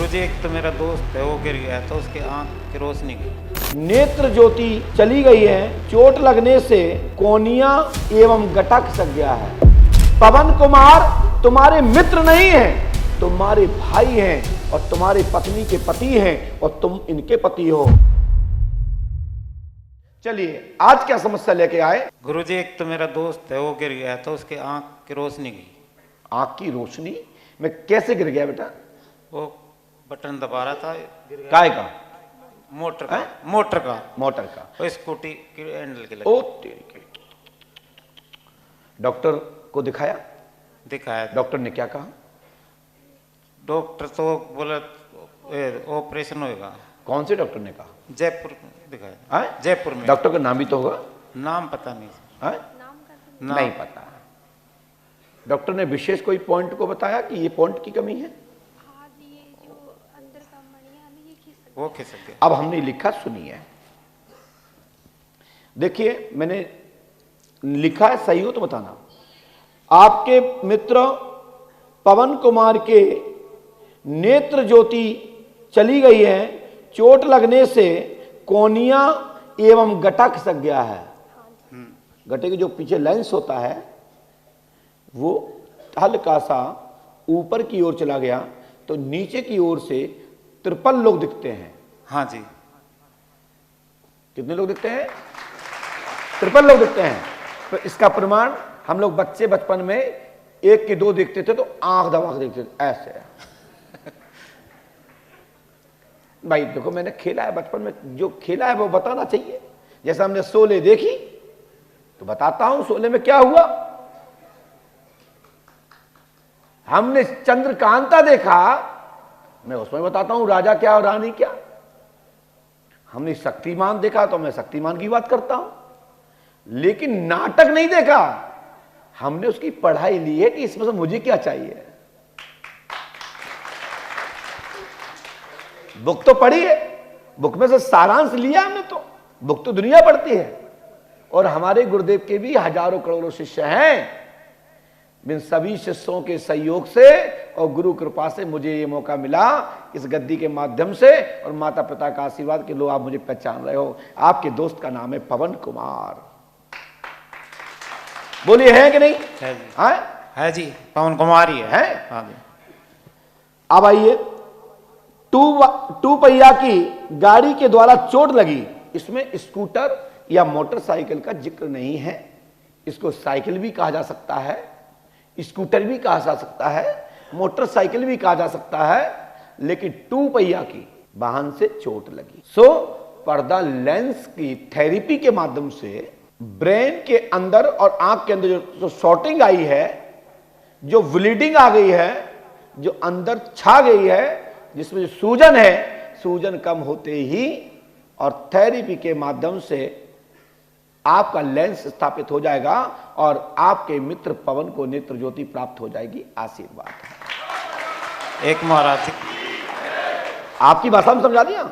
गुरुजी एक तो मेरा दोस्त है, वो गिर गया तो उसकी आंख की रोशनी गई। नेत्र ज्योति चली गई है। चोट लगने से कोनिया एवं गटा खिसक गया है। पवन कुमार तुम्हारे मित्र नहीं हैं, तुम्हारे भाई हैं और तुम्हारी पत्नी के पति हैं और तुम इनके पति हो। चलिए आज क्या समस्या लेके आए? गुरुजी एक तो मेरा दोस्त है, वो गिर गया तो उसकी आंख की रोशनी गई। आंख की रोशनी में कैसे गिर गया बेटा? वो बटन दबा रहा था, गिर गया। काय का? मोटर का। मोटर का। मोटर का। वो स्कूटी की हैंडल के ओ लगे। तेरी के। डॉक्टर को दिखाया? दिखाया। डॉक्टर ने क्या कहा? डॉक्टर तो बोला ऑपरेशन होएगा। कौन से डॉक्टर ने कहा? जयपुर दिखाया। जयपुर में। डॉक्टर का नाम भी तो होगा? नाम पता नहीं। नाम नहीं पता। डॉक्टर ने विशेष कोई पॉइंट को बताया कि ये पॉइंट की कमी है? वो खिसक गया। अब हमने लिखा, सुनिए। देखिए मैंने लिखा है, सही हो तो बताना। आपके मित्र पवन कुमार के नेत्र ज्योति चली गई है। चोट लगने से कोनिया एवं गटा खिसक गया है। गटे के जो पीछे लेंस होता है वो हल्का सा ऊपर की ओर चला गया तो नीचे की ओर से 53 लोग दिखते हैं। हाँ जी। कितने लोग दिखते हैं? 53 लोग दिखते हैं। तो इसका प्रमाण हम लोग बच्चे बचपन में 1 के 2 देखते थे तो आंख दबा के देखते थे ऐसे। भाई देखो मैंने खेला है बचपन में, जो खेला है वो बताना चाहिए। जैसे हमने शोले देखी तो बताता हूं शोले में क्या हुआ। हमने चंद्रकांता देखा, मैं उसमें बताता हूं राजा क्या और रानी क्या। हमने शक्तिमान देखा तो मैं शक्तिमान की बात करता हूं। लेकिन नाटक नहीं देखा, हमने उसकी पढ़ाई ली है कि इसमें से मुझे क्या चाहिए। बुक तो पढ़ी है, बुक में से सारांश लिया हमने। तो बुक तो दुनिया पढ़ती है और हमारे गुरुदेव के भी हजारों करोड़ों शिष्य हैं। इन सभी शिष्यों के सहयोग से और गुरु कृपा से मुझे ये मौका मिला इस गद्दी के माध्यम से और माता पिता का आशीर्वाद के लोग आप मुझे पहचान रहे हो। आपके दोस्त का नाम है पवन कुमार। बोलिए है कि नहीं? है जी। है जी, पवन कुमार ही है। हाँ जी। अब आइए, टू पहिया की गाड़ी के द्वारा चोट लगी। इसमें स्कूटर या मोटरसाइकिल का जिक्र नहीं है। इसको साइकिल भी कहा जा सकता है, स्कूटर भी कहा जा सकता है, मोटरसाइकिल भी कहा जा सकता है, लेकिन 2 पहिया की वाहन से चोट लगी। पर्दा लेंस की थेरेपी के माध्यम से ब्रेन के अंदर और आंख के अंदर जो शॉर्टिंग आई है, जो ब्लीडिंग आ गई है, जो अंदर छा गई है, जिसमें जो सूजन है, सूजन कम होते ही और थेरेपी के माध्यम से आपका लेंस स्थापित हो जाएगा और आपके मित्र पवन को नेत्र ज्योति प्राप्त हो जाएगी। आशीर्वाद है। एक महाराज आपकी भाषा में समझा दिया।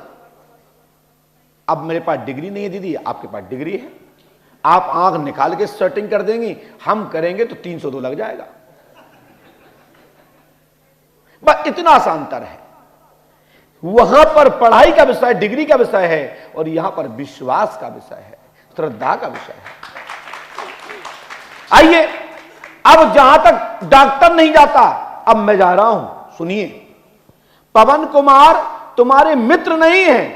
अब मेरे पास डिग्री नहीं है दीदी, आपके पास डिग्री है। आप आंख निकाल के सेटिंग कर देंगी, हम करेंगे तो 302 लग जाएगा। बस इतना आसान अंतर है। वहां पर पढ़ाई का विषय, डिग्री का विषय है और यहां पर विश्वास का विषय है, श्रद्धा का विषय है। आइए, अब जहां तक डॉक्टर नहीं जाता, अब मैं जा रहा हूं। सुनिए, पवन कुमार तुम्हारे मित्र नहीं हैं,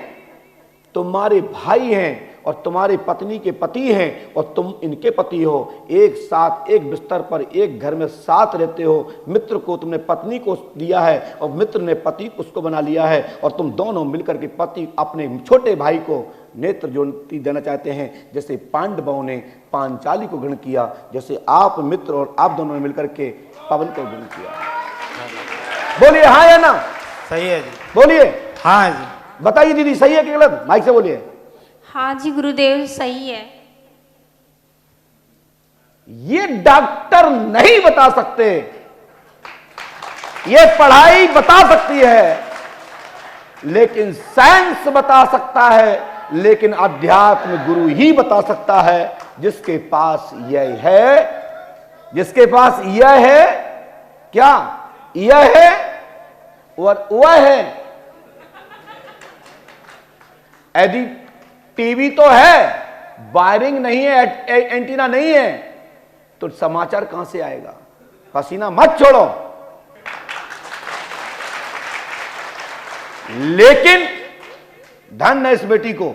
तुम्हारे भाई हैं और तुम्हारी पत्नी के पति हैं और तुम इनके पति हो। एक साथ एक बिस्तर पर एक घर में साथ रहते हो। मित्र को तुमने पत्नी को दिया है और मित्र ने पति उसको बना लिया है और तुम दोनों मिलकर के पति अपने छोटे भाई को नेत्र ज्योति देना चाहते हैं। जैसे पांडवों ने पांचाली को ग्रहण किया, जैसे आप मित्र और आप दोनों ने मिलकर के पवन को ग्रहण किया। बोलिए हाँ या ना? सही है जी। बोलिए हाँ जी। बताइए दीदी, सही है कि गलत? माइक से बोलिए। हाँ जी गुरुदेव, सही है। ये डॉक्टर नहीं बता सकते, ये पढ़ाई बता सकती है, लेकिन साइंस बता सकता है, लेकिन अध्यात्म गुरु ही बता सकता है। जिसके पास यह है, जिसके पास यह है, क्या यह है और वह है यदि टीवी तो है, वायरिंग नहीं है, एंटीना नहीं है, तो समाचार कहां से आएगा? पसीना मत छोड़ो। लेकिन धन है इस बेटी को,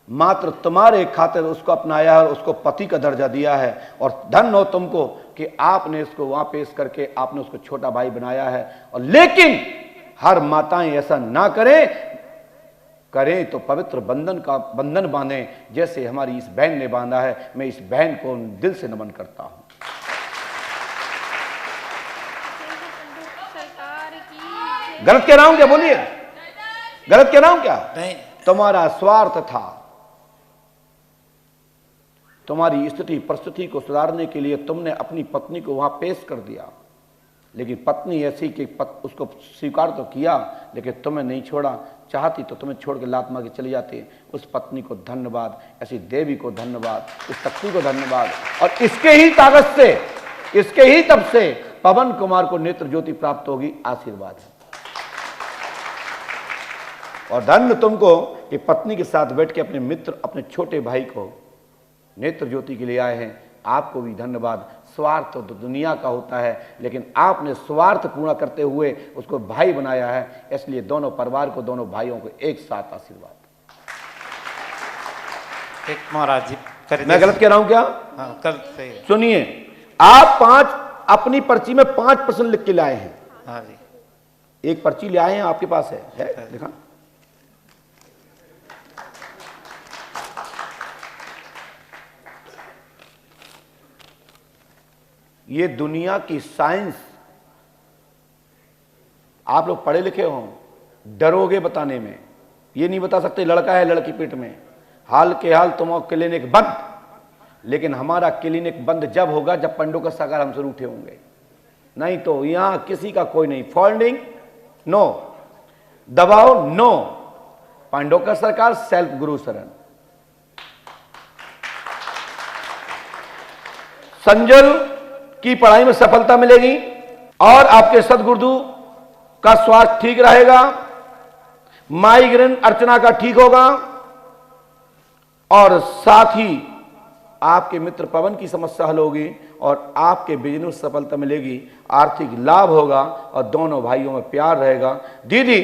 मात्र तुम्हारे खातिर उसको अपनाया है, उसको पति का दर्जा दिया है। और धन हो तुमको कि आपने इसको वहां पेश करके आपने उसको छोटा भाई बनाया है। और लेकिन हर माताएं ऐसा ना करें तो पवित्र बंधन बांधें, जैसे हमारी इस बहन ने बांधा है। मैं इस बहन को दिल से नमन करता हूं। गलत कह रहा हूं क्या? बोलिए, गलत कह रहा हूं क्या? नहीं, तुम्हारा स्वार्थ था, तुम्हारी स्थिति परिस्थिति को सुधारने के लिए तुमने अपनी पत्नी को वहां पेश कर दिया। लेकिन पत्नी ऐसी कि उसको स्वीकार तो किया, लेकिन तुम्हें नहीं छोड़ा। चाहती तो तुम्हें छोड़ के लात मार के चली जाती। उस पत्नी को धन्यवाद, ऐसी देवी को धन्यवाद, इस शक्ति को धन्यवाद। और इसके ही ताकत से, इसके ही तब से पवन कुमार को नेत्र ज्योति प्राप्त होगी। आशीर्वाद है। और धन्य तुमको कि पत्नी के साथ बैठ के अपने मित्र, अपने छोटे भाई को नेत्र ज्योति के लिए आए हैं। आपको भी धन्यवाद। स्वार्थ तो दुनिया का होता है, लेकिन आपने स्वार्थ पूरा करते हुए उसको भाई बनाया है। इसलिए दोनों परिवार को, दोनों भाइयों को एक साथ आशीर्वाद। एक महाराज जी कर मैं गलत कह रहा हूं क्या? हाँ, कर सही है। सुनिए, आप 5 अपनी पर्ची में 5 प्रश्न लिख के लाए हैं। हाँ जी, एक पर्ची ले आए हैं, आपके पास है देखा? ये दुनिया की साइंस, आप लोग पढ़े लिखे हो, डरोगे बताने में। ये नहीं बता सकते लड़का है लड़की पेट में। हाल के हाल तुम्हारा क्लिनिक बंद, लेकिन हमारा क्लिनिक बंद जब होगा जब पंडों का सरकार हमसे रूठे होंगे। नहीं तो यहां किसी का कोई नहीं। फॉल्डिंग नो, दबाव नो। पंडों का सरकार, सेल्फ गुरु शरण। संजल की पढ़ाई में सफलता मिलेगी और आपके सदगुरु का स्वास्थ्य ठीक रहेगा। माइग्रेन अर्चना का ठीक होगा और साथ ही आपके मित्र पवन की समस्या हल होगी और आपके बिजनेस सफलता मिलेगी, आर्थिक लाभ होगा और दोनों भाइयों में प्यार रहेगा। दीदी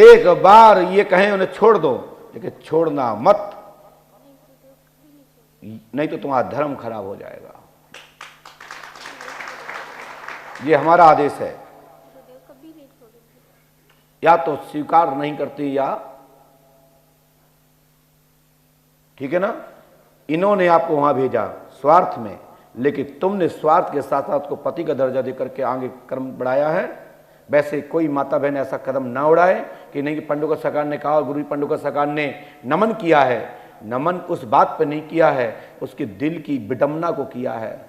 एक बार ये कहें उन्हें छोड़ दो, लेकिन छोड़ना मत, नहीं तो तुम्हारा धर्म खराब हो जाएगा। ये हमारा आदेश है। या तो स्वीकार नहीं करती या, ठीक है ना? इन्होंने आपको वहां भेजा स्वार्थ में, लेकिन तुमने स्वार्थ के साथ साथ को पति का दर्जा देकर के आगे कर्म बढ़ाया है। वैसे कोई माता बहन ऐसा कदम ना उड़ाए कि नहीं कि पंडों का सरकार ने कहा और गुरु पंडों का सरकार ने नमन किया है। नमन उस बात पर नहीं किया है, उसके दिल की विडंबना को किया है।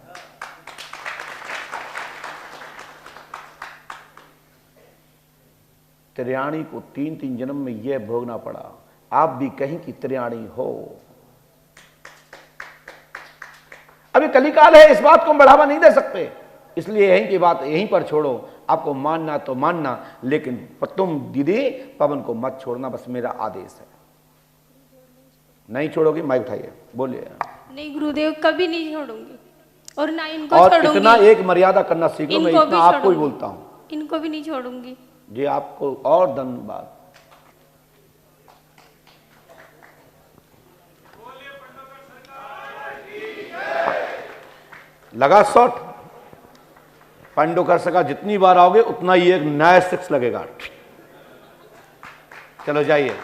त्रियाणी को 3-3 जन्म में यह भोगना पड़ा। आप भी कहीं की त्रियाणी हो। अभी कलिकाल है, इस बात को बढ़ावा नहीं दे सकते, इसलिए यहीं की बात यहीं पर छोड़ो। आपको मानना तो मानना, लेकिन तुम दीदी पवन को मत छोड़ना, बस मेरा आदेश है। नहीं छोड़ोगे? माइक उठाइए, बोलिए। नहीं गुरुदेव, कभी नहीं छोड़ूंगी और ना इनको और छोड़ूंगी। इतना एक मर्यादा करना सीखो, मैं इतना आपको ही बोलता हूं। इनको भी नहीं छोड़ूंगी जी। आपको और धन्यवाद। लगा शॉट। पंडो कर सका जितनी बार आओगे उतना ही एक नया 6 लगेगा। चलो जाइए।